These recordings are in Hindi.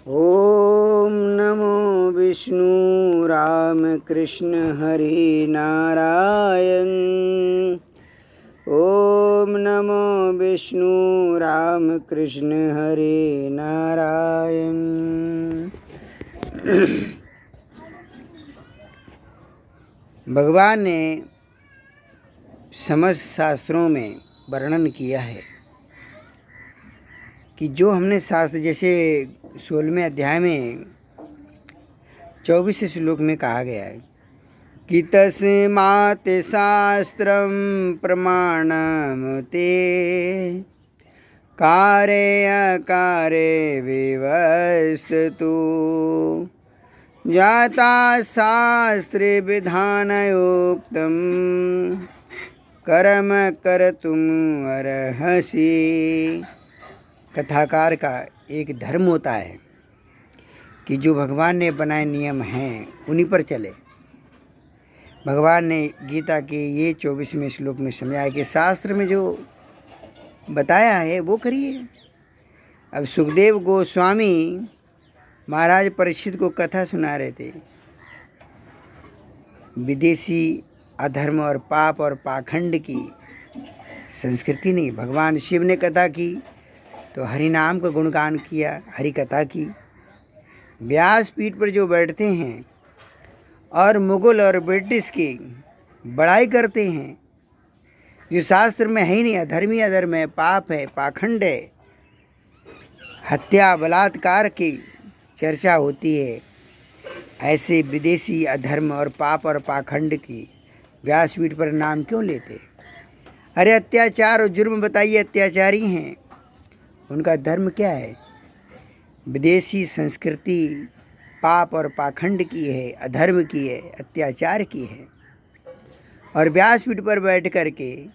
ओम नमो विष्णु राम कृष्ण हरि नारायण। ओम नमो विष्णु राम कृष्ण हरि नारायण। भगवान ने समस्त शास्त्रों में वर्णन किया है कि जो हमने शास्त्र जैसे 16वें अध्याय में 24 श्लोक में कहा गया है कि तस्मात् शास्त्रं प्रमाणमुते कार्ये अकार्ये विवस्ततु जाता शास्त्रे विधानयोक्तं कर्म कर्तुम् अर्हसि। कथाकार का एक धर्म होता है कि जो भगवान ने बनाए नियम हैं उन्हीं पर चले। भगवान ने गीता के ये 24वें श्लोक में समझाया कि शास्त्र में जो बताया है वो करिए। अब सुखदेव गोस्वामी महाराज परीक्षित को कथा सुना रहे थे। विदेशी अधर्म और पाप और पाखंड की संस्कृति नहीं। भगवान शिव ने कथा की तो हरि नाम का गुणगान किया, हरि कथा की। व्यास पीठ पर जो बैठते हैं और मुगल और ब्रिटिश की बड़ाई करते हैं, जो शास्त्र में है ही नहीं, अधर्मी अधर्म है, पाप है, पाखंड है, हत्या बलात्कार की चर्चा होती है, ऐसे विदेशी अधर्म और पाप और पाखंड की व्यासपीठ पर नाम क्यों लेते? अरे अत्याचार और जुर्म बताइए, अत्याचारी हैं, उनका धर्म क्या है? विदेशी संस्कृति पाप और पाखंड की है, अधर्म की है, अत्याचार की है। और व्यासपीठ पर बैठ कर के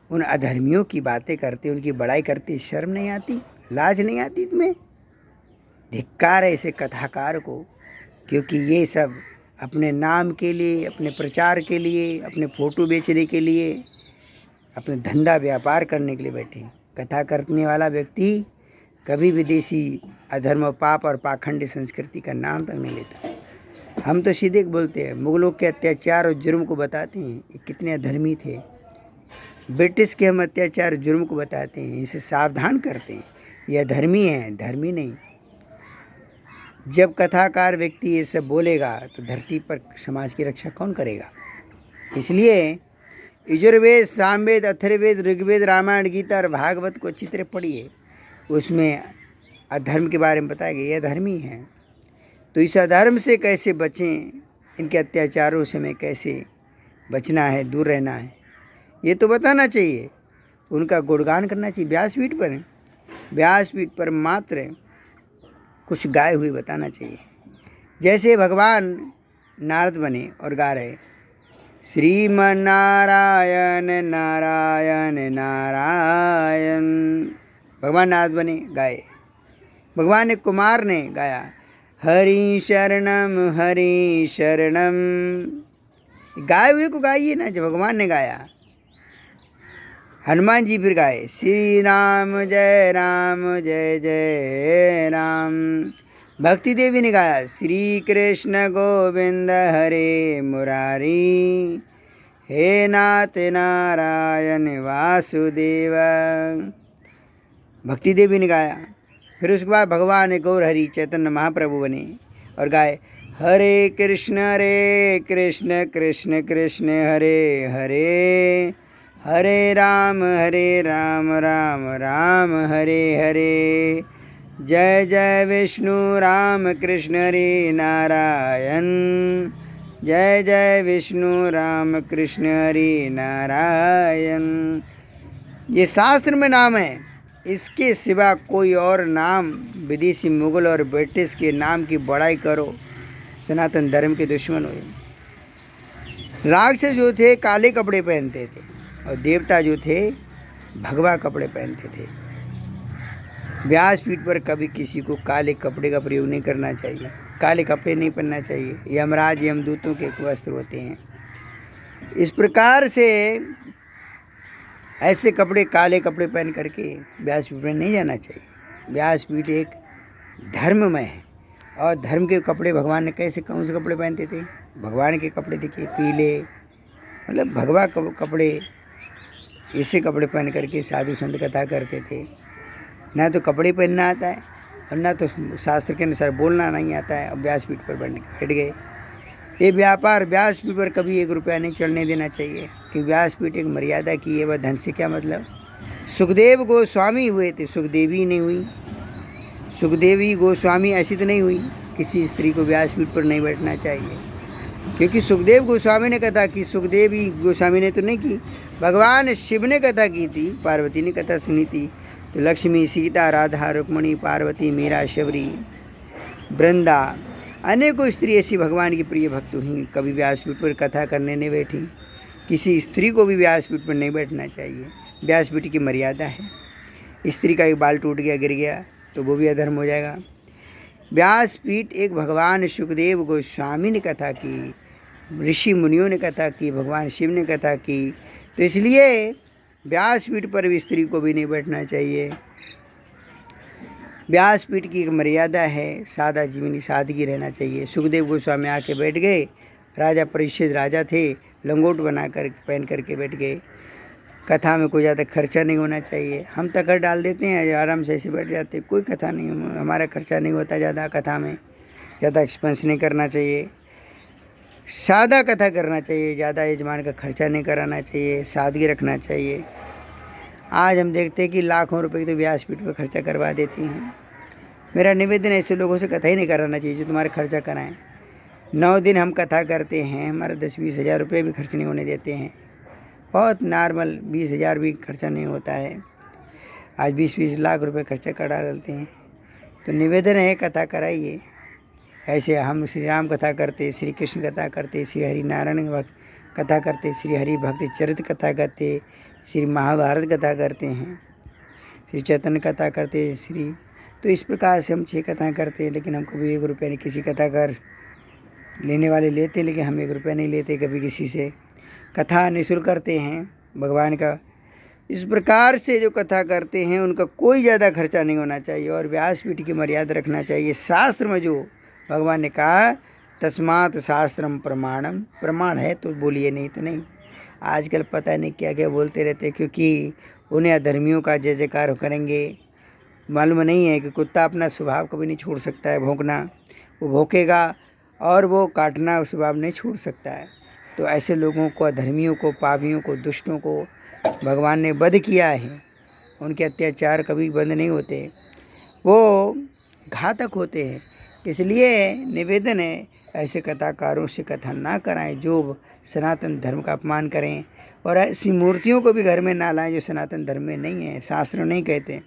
उन अधर्मियों की बातें करते, उनकी बड़ाई करते, शर्म नहीं आती, लाज नहीं आती तुम्हें? धिक्कार है ऐसे कथाकार को, क्योंकि ये सब अपने नाम के लिए, अपने प्रचार के लिए, अपने फोटो बेचने के लिए, अपने धंधा व्यापार करने के लिए बैठे। कथा करने वाला व्यक्ति कभी विदेशी अधर्म पाप और पाखंड संस्कृति का नाम तक नहीं लेता। हम तो सीधे बोलते हैं, मुगलों के अत्याचार और जुर्म को बताते हैं, ये कितने अधर्मी थे। ब्रिटिश के हम अत्याचार और जुर्म को बताते हैं, इसे सावधान करते हैं, ये अधर्मी हैं, धर्मी नहीं। जब कथाकार व्यक्ति ये सब बोलेगा तो धरती पर समाज की रक्षा कौन करेगा? इसलिए यजुर्वेद, सामवेद, अथर्ववेद, ऋग्वेद, रामायण, गीता और भागवत को अच्छी तरह पढ़िए। उसमें अधर्म के बारे में बताया गया, ये अधर्मी हैं। तो इस अधर्म से कैसे बचें, इनके अत्याचारों से हमें कैसे बचना है, दूर रहना है, ये तो बताना चाहिए, उनका गुणगान करना चाहिए। व्यासपीठ पर मात्र कुछ गाए हुए बताना चाहिए। जैसे भगवान नारद बने और गा रहे श्रीमन्नारायण नारायण नारायण, भगवान नारद बने गाए। भगवान कुमार ने गाया हरि शरणम हरि शरणम। गाए हुए को गाइए ना, जो भगवान ने गाया। हनुमान जी फिर गाए श्री राम जय जय राम। भक्ति देवी ने गाया श्री कृष्ण गोविंद हरे मुरारी, हे नाथ नारायण वासुदेव। भक्ति देवी ने गाया। फिर उसके बाद भगवान गौर हरि चैतन्य महाप्रभु बने और गाए हरे कृष्ण कृष्ण कृष्ण हरे हरे, हरे राम राम राम हरे हरे। जय जय विष्णु राम कृष्ण हरे नारायण, जय जय विष्णु राम कृष्ण हरे नारायण। ये शास्त्र में नाम है, इसके सिवा कोई और नाम विदेशी मुगल और ब्रिटिश के नाम की बड़ाई करो, सनातन धर्म के दुश्मन हुए। राक्षस जो थे काले कपड़े पहनते थे और देवता जो थे भगवा कपड़े पहनते थे। व्यासपीठ पर कभी किसी को काले कपड़े का प्रयोग नहीं करना चाहिए, काले कपड़े नहीं पहनना चाहिए। यमराज यमदूतों के वस्त्र होते हैं। इस प्रकार से ऐसे कपड़े, काले कपड़े पहन करके व्यासपीठ में नहीं जाना चाहिए। व्यासपीठ एक धर्ममय है। और धर्म के कपड़े भगवान ने कैसे कौन से कपड़े पहनते थे? भगवान के कपड़े देखिए पीले, मतलब भगवा कपड़े, ऐसे कपड़े पहन करके साधु संत कथा करते थे। ना तो कपड़े पहनना आता है और ना तो शास्त्र के अनुसार बोलना नहीं आता है, और व्यासपीठ पर बैठ गए। ये व्यापार व्यासपीठ पर कभी 1 रुपया नहीं चढ़ने देना चाहिए, कि व्यासपीठ एक मर्यादा की है। वह धन से क्या मतलब? सुखदेव गोस्वामी हुए थे, सुखदेवी नहीं हुई। सुखदेवी गोस्वामी ऐसी तो नहीं हुई। किसी स्त्री को व्यासपीठ पर नहीं बैठना चाहिए, क्योंकि सुखदेव गोस्वामी ने कथा की, सुखदेवी गोस्वामी ने तो नहीं की। भगवान शिव ने कथा की थी, पार्वती ने कथा सुनी थी। तो लक्ष्मी, सीता, राधा, रुक्मणी, पार्वती, मीरा, शबरी, वृंदा, अनेकों स्त्री ऐसी भगवान की प्रिय भक्त हुई, कभी व्यासपीठ पर कथा करने नहीं बैठी। किसी स्त्री को भी व्यासपीठ पर नहीं बैठना चाहिए। व्यासपीठ की मर्यादा है। स्त्री का एक बाल टूट गया, गिर गया, तो वो भी अधर्म हो जाएगा। व्यासपीठ एक भगवान सुखदेव गोस्वामी ने कथा की, ऋषि मुनियों ने कथा की, भगवान शिव ने कथा की। तो इसलिए व्यासपीठ पर भी स्त्री को भी नहीं बैठना चाहिए। व्यासपीठ की एक मर्यादा है, सादा जीवनी, सादगी रहना चाहिए। सुखदेव गोस्वामी आके बैठ गए, राजा परीक्षित राजा थे, लंगोट बना कर पहन करके बैठ गए। कथा में कोई ज़्यादा खर्चा नहीं होना चाहिए। हम तकर डाल देते हैं, आराम से ऐसे बैठ जाते, कोई कथा नहीं, हमारा खर्चा नहीं होता ज़्यादा कथा में, ज़्यादा एक्सपेंस नहीं करना चाहिए। सादा कथा करना चाहिए, ज़्यादा यजमान का खर्चा नहीं कराना चाहिए, सादगी रखना चाहिए। आज हम देखते हैं कि लाखों रुपए की तो व्यासपीठ पर खर्चा करवा देती हैं। मेरा निवेदन ऐसे लोगों से कथा ही नहीं कराना चाहिए जो तुम्हारे खर्चा कराएं। 9 दिन हम कथा करते हैं, हमारा 10-20 हज़ार रुपये भी खर्च नहीं होने देते हैं। बहुत नॉर्मल 20 हज़ार भी खर्चा नहीं होता है। आज 20-20 लाख रुपए खर्चा करा डालते हैं। तो निवेदन है, कथा कराइए। ऐसे हम श्री राम कथा करते, श्री कृष्ण कथा करते, श्री हरि नारायण कथा करते, श्री हरि भक्ति चरित्र कथा करते, श्री महाभारत कथा करते हैं, श्री चैतन्य कथा करते, श्री, तो इस प्रकार से हम 6 कथाएँ करते हैं। लेकिन हम कभी 1 रुपया नहीं, किसी कथा कर लेने वाले लेते, लेकिन हम 1 रुपया नहीं लेते कभी किसी से। कथा निःशुल्क करते हैं भगवान का। इस प्रकार से जो कथा करते हैं उनका कोई ज़्यादा खर्चा नहीं होना चाहिए, और व्यासपीठ की मर्यादा रखना चाहिए। शास्त्र में जो भगवान ने कहा, तस्मात् शास्त्रम प्रमाणम, प्रमाण है तो बोलिए, नहीं तो नहीं। आजकल पता नहीं क्या क्या बोलते रहते, क्योंकि उन्हें अधर्मियों का जय जयकार करेंगे। मालूम नहीं है कि कुत्ता अपना स्वभाव कभी नहीं छोड़ सकता है, भौंकना, वो भौंकेगा, और वो काटना स्वभाव नहीं छोड़ सकता है। तो ऐसे लोगों को, अधर्मियों को, पापियों को, दुष्टों को भगवान ने वध किया है। उनके अत्याचार कभी बंद नहीं होते, वो घातक होते हैं। इसलिए निवेदन है, ऐसे कथाकारों से कथा ना कराएं जो सनातन धर्म का अपमान करें, और ऐसी मूर्तियों को भी घर में ना लाएं जो सनातन धर्म में नहीं है, शास्त्र नहीं कहते।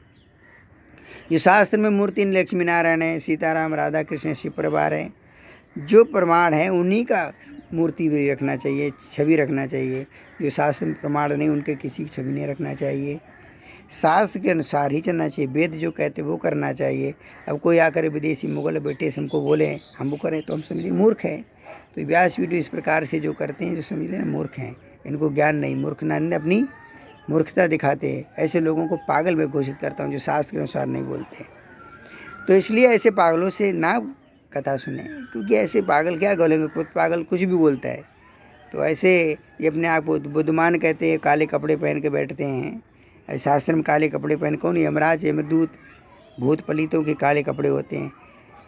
जो शास्त्र में मूर्ति लक्ष्मी नारायण है, सीताराम, राधा कृष्ण, शिव परिवार है, जो प्रमाण है उन्हीं का मूर्ति भी रखना चाहिए, छवि रखना चाहिए। जो शास्त्र में प्रमाण नहीं, उनके किसी की छवि नहीं रखना चाहिए। शास्त्र के अनुसार ही चलना चाहिए, वेद जो कहते वो करना चाहिए। अब कोई आकर विदेशी मुगल बेटे से हमको बोले हम वो करें, तो हम समझे मूर्ख हैं। तो व्यासपीठ इस प्रकार से जो करते हैं, जो समझ लें मूर्ख हैं, इनको ज्ञान नहीं, मूर्ख ना अपनी मूर्खता दिखाते हैं। ऐसे लोगों को पागल मैं घोषित करता हूँ जो शास्त्र के अनुसार नहीं बोलते। तो इसलिए ऐसे पागलों से ना कथा सुने, क्योंकि ऐसे पागल क्या बोलेंगे, खुद पागल कुछ भी बोलता है। तो ऐसे ये अपने आप को बुद्धिमान कहते हैं, काले कपड़े पहन के बैठते हैं। शास्त्र में काले कपड़े पहन, कौन? यमराज, यमदूत, भूत पलितों के काले कपड़े होते हैं।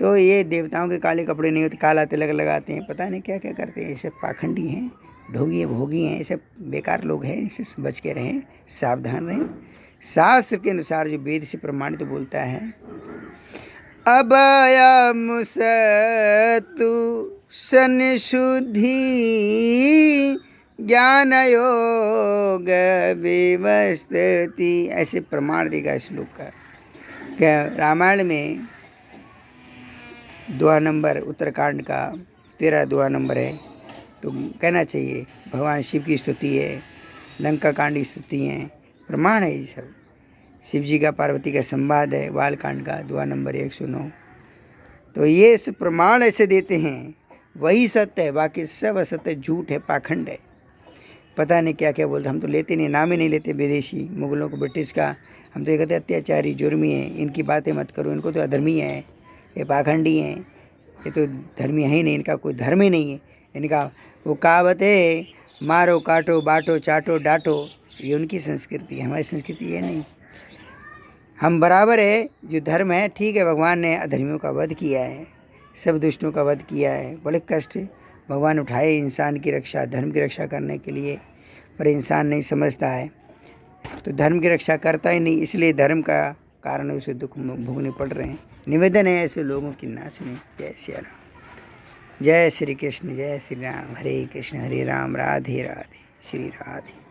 तो ये देवताओं के काले कपड़े नहीं होते, काला तिलक लगाते हैं, पता नहीं क्या क्या करते हैं। ये सब पाखंडी हैं, ढोंगी भोगी हैं, ये सब बेकार लोग हैं। इससे बच के रहें, सावधान रहें। शास्त्र के अनुसार जो वेद से प्रमाणित बोलता है, अभयम सतु संशुद्धि ज्ञान योग विवस्थति, ऐसे प्रमाण देगा श्लोक का। क्या रामायण में 2 नंबर उत्तरकांड का 13 2 नंबर है, तो कहना चाहिए भगवान शिव की स्तुति है, लंका कांड की स्तुति है, प्रमाण है ये सब। शिव जी का पार्वती का संवाद है, बालकांड का 2 नंबर 109। तो ये सब प्रमाण ऐसे देते हैं, वही सत्य है, बाकी सब असत्य, झूठ है, पाखंड है। पता नहीं क्या क्या बोलते, हम तो लेते नहीं, नाम ही नहीं लेते विदेशी मुगलों को, ब्रिटिश का। हम तो ये कहते अत्याचारी, जुर्मी है, इनकी बातें मत करो, इनको तो अधर्मी है, ये पाखंडी हैं, ये तो धर्मी है ही नहीं, इनका कोई धर्म ही नहीं है। इनका वो कहावत है, मारो काटो बांटो चाटो डांटो, ये उनकी संस्कृति है, हमारी संस्कृति ये नहीं। हम बराबर है, जो धर्म है ठीक है। भगवान ने अधर्मियों का वध किया है, सब दुष्टों का वध किया है, बड़े कष्ट भगवान उठाए इंसान की रक्षा, धर्म की रक्षा करने के लिए, पर इंसान नहीं समझता है, तो धर्म की रक्षा करता ही नहीं, इसलिए धर्म का कारण उसे दुख भोगने पड़ रहे हैं। निवेदन है ऐसे लोगों की ना सुने। जय श्री राम, जय श्री कृष्ण, जय श्री राम, हरे कृष्ण हरे राम, राधे राधे, श्री राधे।